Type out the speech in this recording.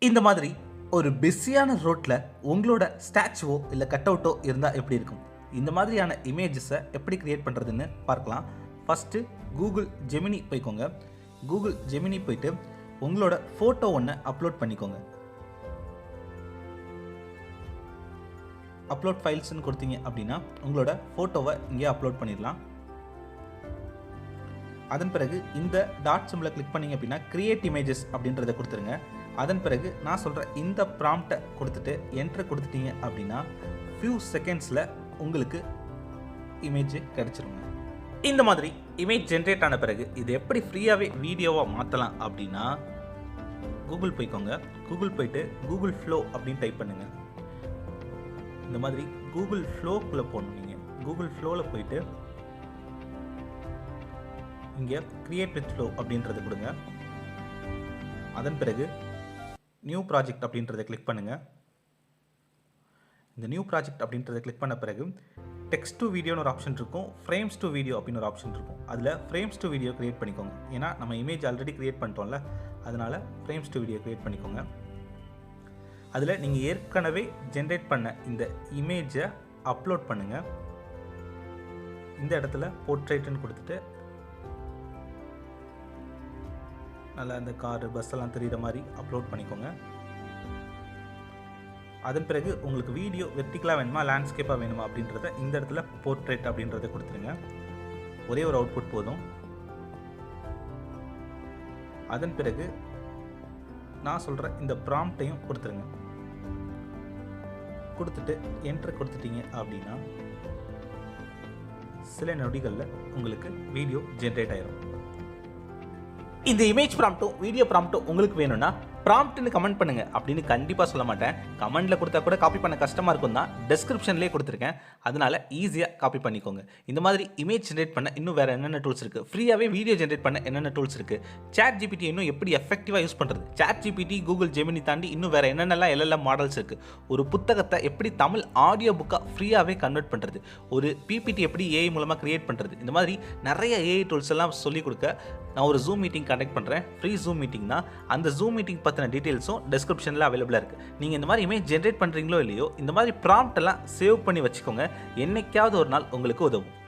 இந்த மாதிரி ஒரு பிஸியான ரோட்டில் உங்களோட ஸ்டாச்சுவோ இல்லை கட் அவுட்டோ இருந்தால் எப்படி இருக்கும்? இந்த மாதிரியான இமேஜஸை எப்படி க்ரியேட் பண்ணுறதுன்னு பார்க்கலாம். ஃபஸ்ட்டு கூகுள் ஜெமினி போய்க்கோங்க. கூகுள் ஜெமினி போயிட்டு உங்களோட ஃபோட்டோ ஒன்று அப்லோட் பண்ணிக்கோங்க. அப்லோட் ஃபைல்ஸ்ன்னு கொடுத்தீங்க அப்படின்னா உங்களோட ஃபோட்டோவை இங்கே அப்லோட் பண்ணிடலாம். அதன் பிறகு இந்த டாட் சிம்பிளை கிளிக் பண்ணிங்க அப்படின்னா கிரியேட் இமேஜஸ் அப்படின்றத கொடுத்துருங்க. அதன் பிறகு நான் சொல்கிற இந்த ப்ராம்ப்டை கொடுத்துட்டு என்ட்ரு கொடுத்துட்டீங்க அப்படின்னா ஃபியூ செகண்ட்ஸில் உங்களுக்கு இமேஜ் கிடச்சிருங்க. இந்த மாதிரி இமேஜ் ஜென்ரேட் ஆன பிறகு இது எப்படி ஃப்ரீயாகவே வீடியோவாக மாற்றலாம் அப்படின்னா கூகுள் போய்க்கோங்க. கூகுள் போயிட்டு கூகுள் ஃப்ளோ அப்படின்னு டைப் பண்ணுங்கள். இந்த மாதிரி கூகுள் ஃப்ளோக்குள்ளே போகணும். நீங்கள் கூகுள் ஃப்ளோவில் போயிட்டு இங்கே கிரியேட் வித் ஃப்ளோ அப்படின்றத கொடுங்க. அதன் பிறகு நியூ ப்ராஜெக்ட் அப்படின்றத கிளிக் பண்ணுங்கள். இந்த நியூ ப்ராஜெக்ட் அப்படின்றத கிளிக் பண்ண பிறகு டெக்ஸ்ட் டு வீடியோன்னு ஒரு ஆப்ஷன் இருக்கும், ஃப்ரேம்ஸ் டு வீடியோ அப்படின்னு ஒரு ஆப்ஷன் இருக்கும். அதில் ஃப்ரேம்ஸ் டு வீடியோ கிரியேட் பண்ணிக்கோங்க. ஏன்னா நம்ம இமேஜ் ஆல்ரெடி கிரியேட் பண்ணிட்டோம்ல, அதனால் ஃப்ரேம்ஸ் டு வீடியோ கிரியேட் பண்ணிக்கோங்க. அதில் நீங்கள் ஏற்கனவே ஜென்ரேட் பண்ண இந்த இமேஜை அப்லோட் பண்ணுங்கள். இந்த இடத்துல போர்ட்ரேட்டுன்னு கொடுத்துட்டு நல்லா அந்த காரு பஸ் எல்லாம் தெரிகிற மாதிரி அப்லோட் பண்ணிக்கோங்க. அதன் பிறகு உங்களுக்கு வீடியோ வெர்டிகலாக வேணுமா லேண்ட்ஸ்கேப்பாக வேணுமா அப்படின்றத இந்த இடத்துல போர்ட்ரேட் அப்படின்றத கொடுத்துருங்க. ஒரே ஒரு அவுட்புட் போதும். அதன் பிறகு நான் சொல்கிற இந்த ப்ராம்ப்டையும் கொடுத்துருங்க. கொடுத்துட்டு என்ட்ரு கொடுத்துட்டீங்க அப்படின்னா சில நொடிகளில் உங்களுக்கு வீடியோ ஜென்ரேட் ஆயிரும். இந்த இமேஜ் ப்ராம்ப்ட்டும் வீடியோ ப்ராம்ப்ட்டும் உங்களுக்கு வேணும்னா ப்ராம்ப்ட்னு கமெண்ட் பண்ணுங்க அப்படின்னு கண்டிப்பாக சொல்ல மாட்டேன். கமெண்ட்ல கொடுத்தா கூட காப்பி பண்ண கஷ்டமாக இருக்கும் தான் டெஸ்கிரிப்ஷன்லேயே கொடுத்துருக்கேன். அதனால ஈஸியாக காப்பி பண்ணிக்கோங்க. இந்த மாதிரி இமேஜ் ஜென்ரேட் பண்ண இன்னும் வேறு என்னென்ன டூல்ஸ் இருக்குது, ஃப்ரீயாகவே வீடியோ ஜென்ரேட் பண்ண என்னென்ன டூல்ஸ் இருக்குது, சாட் ஜிபிடி இன்னும் எப்படி எஃபெக்டிவாக யூஸ் பண்ணுறது, சாட் ஜிபிடி கூகுள் ஜெமினி தாண்டி இன்னும் வேறு என்னென்னலாம் எல்எல்எம் மாடல்ஸ் இருக்குது, ஒரு புத்தகத்தை எப்படி தமிழ் ஆடியோ புக்காக ஃப்ரீயாகவே கன்வெர்ட் பண்ணுறது, ஒரு பிபிடி எப்படி ஏஐ மூலமாக கிரியேட் பண்ணுறது, இந்த மாதிரி நிறைய ஏஐ டூல்ஸ் எல்லாம் சொல்லிக் கொடுக்க நான் ஒரு ஜூம் மீட்டிங் கண்டக்ட் பண்ணுறேன். ஃப்ரீ ஜூம் மீட்டிங் தான். அந்த ஜூம் மீட்டிங் பற்றின டீட்டெயில்ஸும் டெஸ்கிரிப்ஷனில் அவைலபிளாக இருக்குது. நீங்கள் இந்த மாதிரி இமேஜ் ஜென்ரேட் பண்ணுறீங்களோ இல்லையோ, இந்த மாதிரி ப்ராம்ப்ட் எல்லாம் சேவ் பண்ணி வச்சுக்கோங்க. என்னைக்காவது ஒரு நாள் உங்களுக்கு உதவும்.